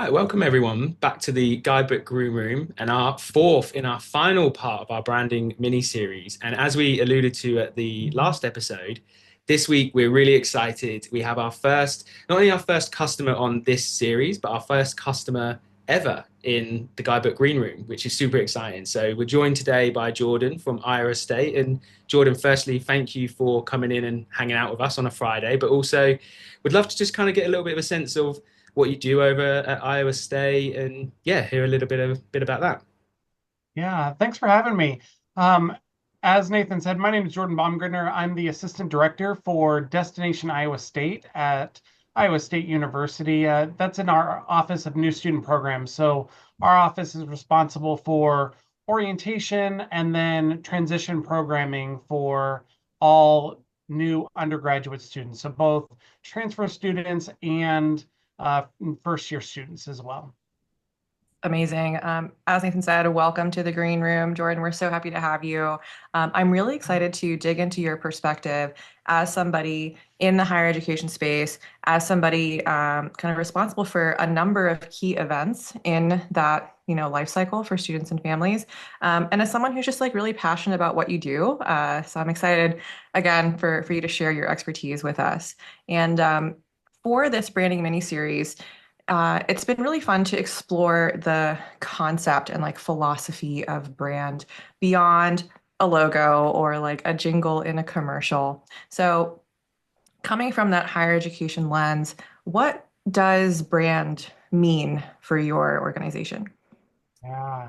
Right, welcome everyone back to the Guidebook Greenroom and our fourth in our final part of our branding mini series. And as we alluded to at the last episode, this week we're really excited. We have our first, not only our first customer on this series, but our first customer ever in the Guidebook Greenroom, which is super exciting. So we're joined today by Jordan from Iowa State. And Jordan, firstly, thank you for coming in and hanging out with us on a Friday, but also we'd love to just kind of get a little bit of a sense of what you do over at Iowa State, and yeah, hear a little bit about that. Yeah, thanks for having me. Um, as Nathan said, my name is Jordan Baumgardner. I'm the assistant director for Destination Iowa State at Iowa State University. That's in our Office of New Student Programs. So our office is responsible for orientation and then transition programming for all new undergraduate students. So both transfer students and first year students as well. Amazing. As Nathan said, welcome to the Green Room. Jordan, we're so happy to have you. I'm really excited to dig into your perspective as somebody in the higher education space, as somebody kind of responsible for a number of key events in that, life cycle for students and families. And as someone who's just like really passionate about what you do. So I'm excited again for you to share your expertise with us. And for this branding mini series, it's been really fun to explore the concept and like philosophy of brand beyond a logo or like a jingle in a commercial. So, coming from that higher education lens, what does brand mean for your organization? Yeah.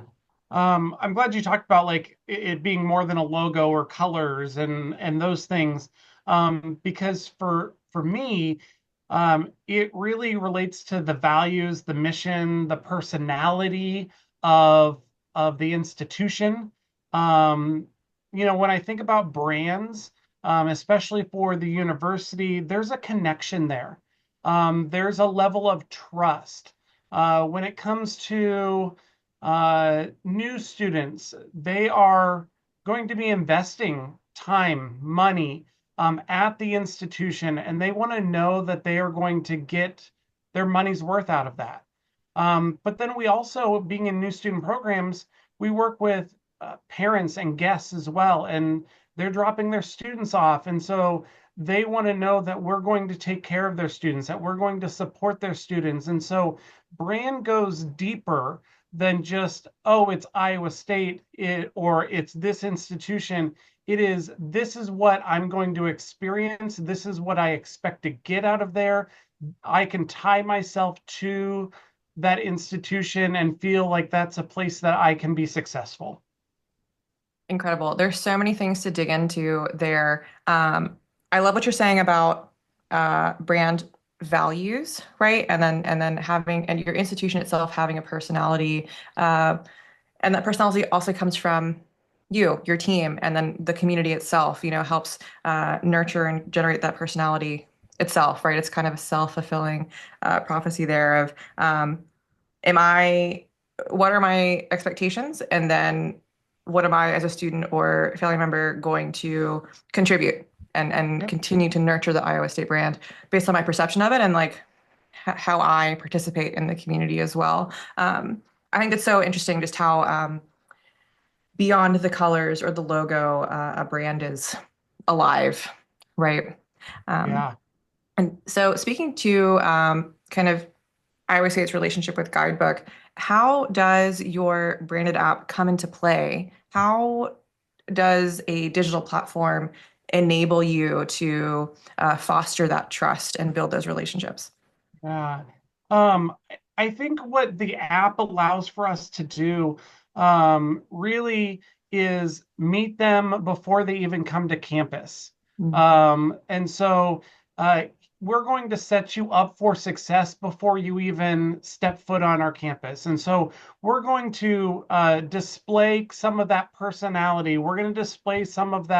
I'm glad you talked about like it being more than a logo or colors and those things. Because for me, it really relates to the values, the mission, the personality of of the institution. Um, when I think about brands, especially for the university, there's a connection there. There's a level of trust. When it comes to new students, they are going to be investing time, money at the institution, and they want to know that they are going to get their money's worth out of that. But then we also, being in new student programs, we work with parents and guests as well, and they're dropping their students off. And so they want to know that we're going to take care of their students, that we're going to support their students. And so brand goes deeper than just, oh, it's Iowa State or it's this institution. It is, this is what I'm going to experience. This is what I expect to get out of there. I can tie myself to that institution and feel like that's a place that I can be successful. Incredible. There's so many things to dig into there. I love what you're saying about brand values, right? And then having and your institution itself having a personality, and that personality also comes from you, your team, and then the community itself. Helps nurture and generate that personality itself, right? It's kind of a self-fulfilling prophecy there of am I, what are my expectations? And then what am I as a student or family member going to contribute and Yep. continue to nurture the Iowa State brand based on my perception of it and like how I participate in the community as well. I think it's so interesting just how beyond the colors or the logo, a brand is alive, right? Um, Yeah. and so speaking to kind of I always say its relationship with Guidebook. How does your branded app come into play? How does a digital platform enable you to foster that trust and build those relationships? Yeah. Um, I think what the app allows for us to do really is meet them before they even come to campus. Mm. And so uh, we're going to set you up for success before you even step foot on our campus. And so we're going to display some of that personality. We're going to display some of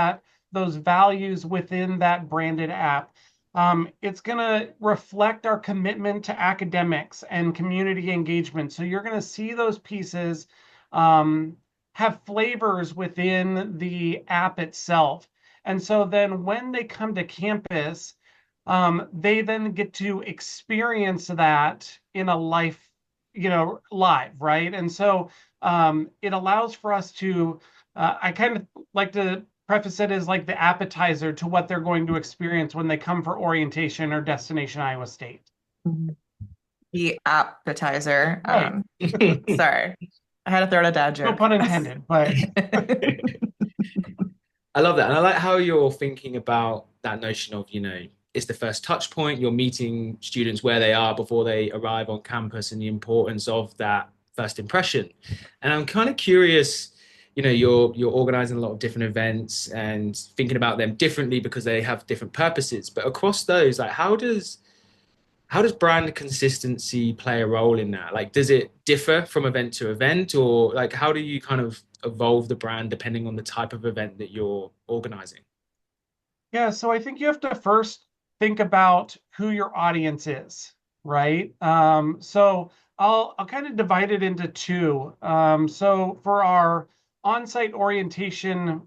those values within that branded app. It's going to reflect our commitment to academics and community engagement. So you're going to see those pieces um, have flavors within the app itself. And so then when they come to campus, they then get to experience that in a life live, right? And so it allows for us to, I kind of like to preface it as like the appetizer to what they're going to experience when they come for orientation or Destination Iowa State. Mhm. The appetizer. Right. Sorry, I had to throw in a dad No joke. pun intended, but I love that. And I like how you're thinking about that notion of, it's the first touch point. You're meeting students where they are before they arrive on campus and the importance of that first impression. And I'm kind of curious, you're organizing a lot of different events and thinking about them differently because they have different purposes. But across those, like how does brand consistency play a role in that? Like, does it differ from event to event, or like how do you kind of evolve the brand depending on the type of event that you're organizing? yeah, so I think you have to first think about who your audience is, right? So I'll kind of divide it into two. So for our on-site orientation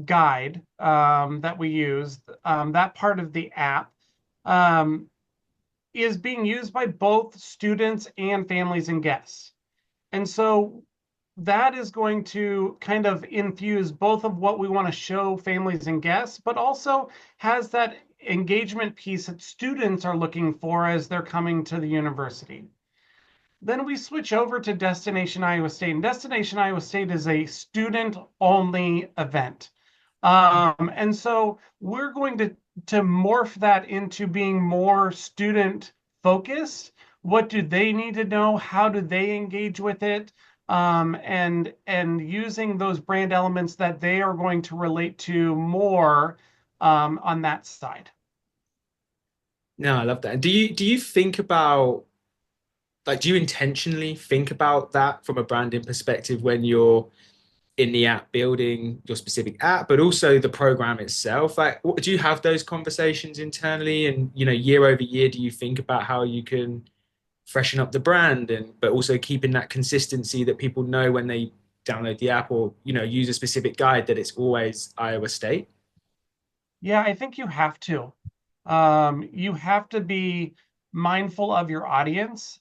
guide that we use, that part of the app um, is being used by both students and families and guests. And so that is going to kind of infuse both of what we want to show families and guests, but also has that engagement piece that students are looking for as they're coming to the university. Then we switch over to Destination Iowa State. And Destination Iowa State is a student only event. And so we're going to morph that into being more student focused. What do they need to know? How do they engage with it? And using those brand elements that they are going to relate to more on that side. No, I love that. And do you think about like do you intentionally think about that from a branding perspective when you're in the app building your specific app, but also the program itself? Like, do you have those conversations internally? And year over year, do you think about how you can freshen up the brand and but also keeping that consistency that people know when they download the app or use a specific guide that it's always Iowa State? Yeah, I think you have to. You have to be mindful of your audience.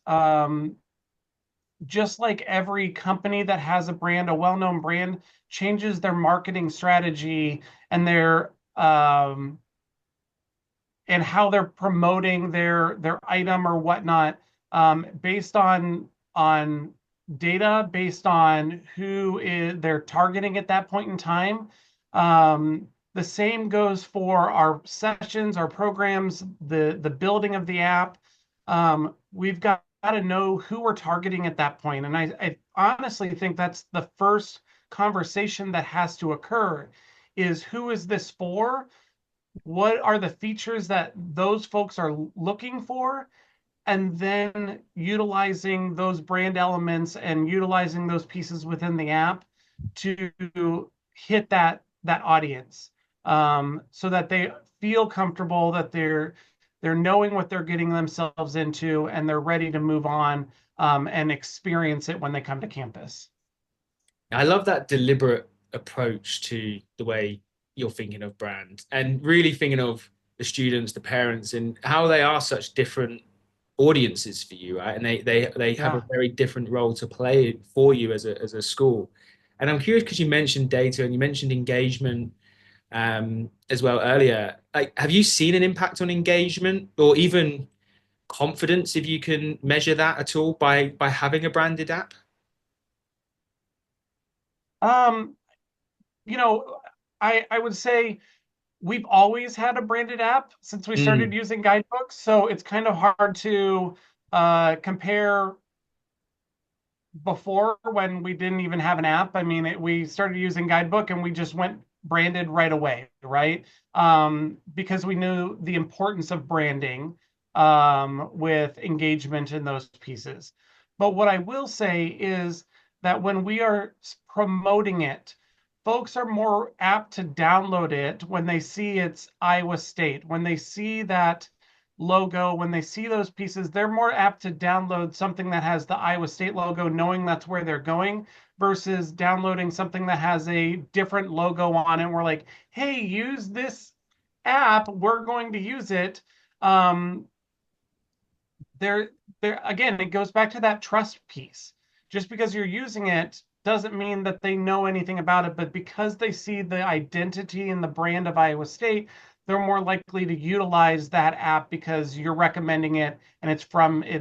Just like every company that has a brand, a well-known brand, changes their marketing strategy and their and how they're promoting their item or whatnot, based on data, based on they're targeting at that point in time. The same goes for our sessions, our programs, the building of the app. We've got to know who we're targeting at that point. And I honestly think that's the first conversation that has to occur is who is this for? What are the features that those folks are looking for? And then utilizing those brand elements and utilizing those pieces within the app to hit that audience, so that they feel comfortable, that they're knowing what they're getting themselves into, and they're ready to move on and experience it when they come to campus. I love that deliberate approach to the way you're thinking of brand and really thinking of the students, the parents, and how they are such different audiences for you, right? And they have a Yeah. very different role to play for you as a school. And I'm curious because you mentioned data and you mentioned engagement as well earlier. Like, have you seen an impact on engagement or even confidence, if you can measure that at all by having a branded app? Um, you know, I would say we've always had a branded app since we started Mm. using guidebooks, so it's kind of hard to compare before when we didn't even have an app. I mean, we started using Guidebook and we just went branded right away, right? Because we knew the importance of branding with engagement in those pieces. But what I will say is that when we are promoting it, folks are more apt to download it when they see it's Iowa State, when they see that logo, when they see those pieces, they're more apt to download something that has the Iowa State logo, knowing that's where they're going, versus downloading something that has a different logo on it. We're like, hey, use this app. We're going to use it. Um, they're there again, it goes back to that trust piece. Just because you're using it doesn't mean that they know anything about it, but because they see the identity and the brand of Iowa State, they're more likely to utilize that app because you're recommending it and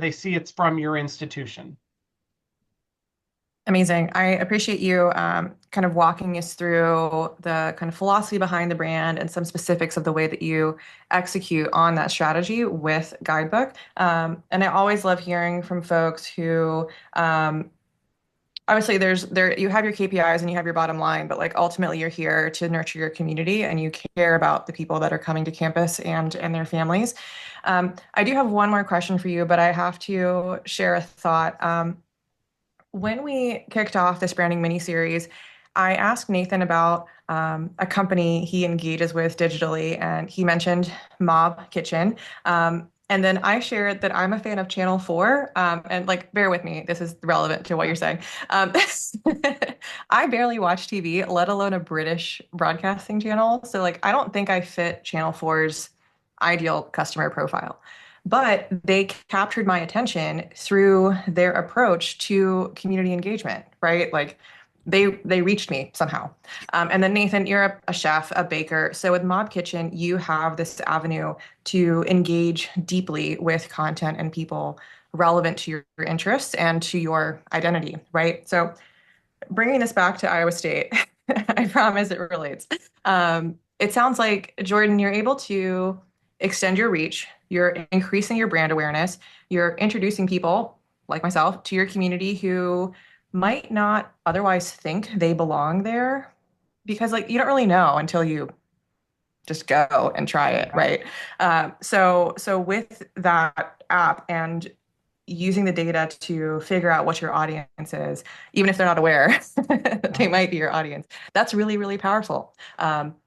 they see it's from your institution. Amazing. I appreciate you kind of walking us through the kind of philosophy behind the brand and some specifics of the way that you execute on that strategy with Guidebook. And I always love hearing from folks who obviously you have your KPIs and you have your bottom line, but like ultimately you're here to nurture your community and you care about the people that are coming to campus and their families. I do have one more question for you, but I have to share a thought. When we kicked off this branding mini series, I asked Nathan about a company he engages with digitally, and he mentioned Mob Kitchen. And then I shared that I'm a fan of Channel 4. And like, bear with me, this is relevant to what you're saying. I barely watch TV, let alone a British broadcasting channel. So like, I don't think I fit Channel 4's ideal customer profile. But they captured my attention through their approach to community engagement, right? Like they reached me somehow. And then Nathan, you're a chef, a baker. So with Mob Kitchen, you have this avenue to engage deeply with content and people relevant to your interests and to your identity, right? So bringing this back to Iowa State, I promise it relates. It sounds like, Jordan, you're able to extend your reach, you're increasing your brand awareness, you're introducing people like myself to your community who might not otherwise think they belong there because like you don't really know until you just go and try it, right? So with that app and using the data to figure out what your audience is, even if they're not aware that they might be your audience, that's really, really powerful.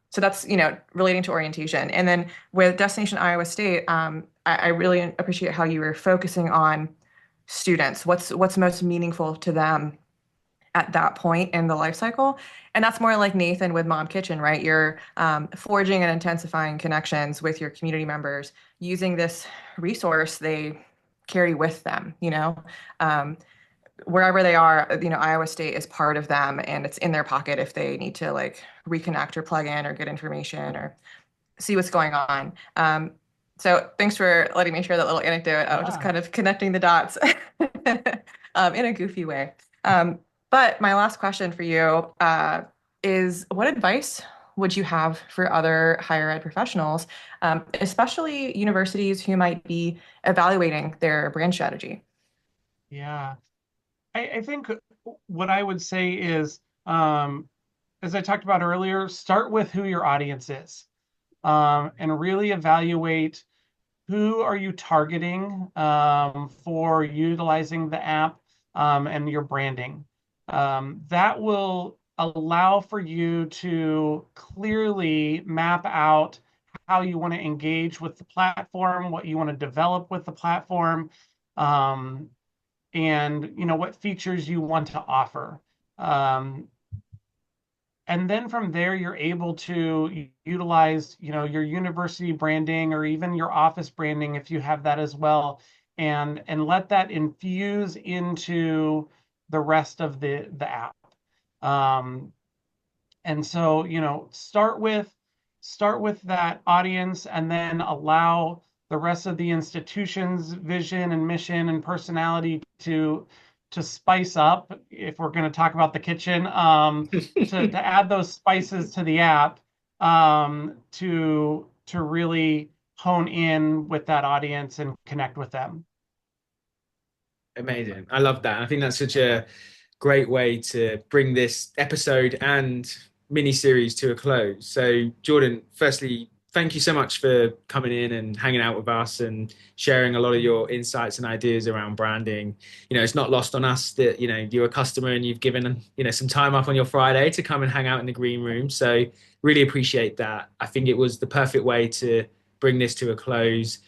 So that's, relating to orientation. And then with Destination Iowa State, I really appreciate how you were focusing on students, what's most meaningful to them at that point in the life cycle. And that's more like Nathan with Mom Kitchen, right? You're forging and intensifying connections with your community members using this resource they carry with them, wherever they are, Iowa State is part of them and it's in their pocket if they need to like reconnect or plug in or get information or see what's going on. So thanks for letting me share that little anecdote. I was just kind of connecting the dots in a goofy way. But my last question for you is what advice would you have for other higher ed professionals, especially universities who might be evaluating their brand strategy? Yeah, I think what I would say is, as I talked about earlier, start with who your audience is, and really evaluate who are you targeting for utilizing the app and your branding. That will allow for you to clearly map out how you want to engage with the platform, what you want to develop with the platform, and what features you want to offer. And then from there, you're able to utilize, your university branding or even your office branding if you have that as well, and let that infuse into the rest of the app. And so, start with that audience, and then allow the rest of the institution's vision and mission and personality to spice up, if we're going to talk about the kitchen, to add those spices to the app, to really hone in with that audience and connect with them. Amazing. I love that. I think that's such a great way to bring this episode and mini series to a close. So, Jordan, firstly, thank you so much for coming in and hanging out with us and sharing a lot of your insights and ideas around branding. It's not lost on us that, you're a customer and you've given, some time up on your Friday to come and hang out in the green room. So really appreciate that. I think it was the perfect way to bring this to a close.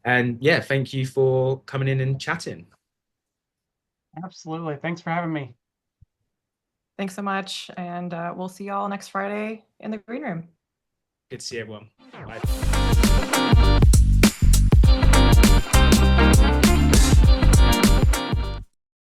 And yeah, thank you for coming in and chatting. Absolutely. Thanks for having me. Thanks so much. And we'll see y'all next Friday in the green room. Good to see everyone. Bye.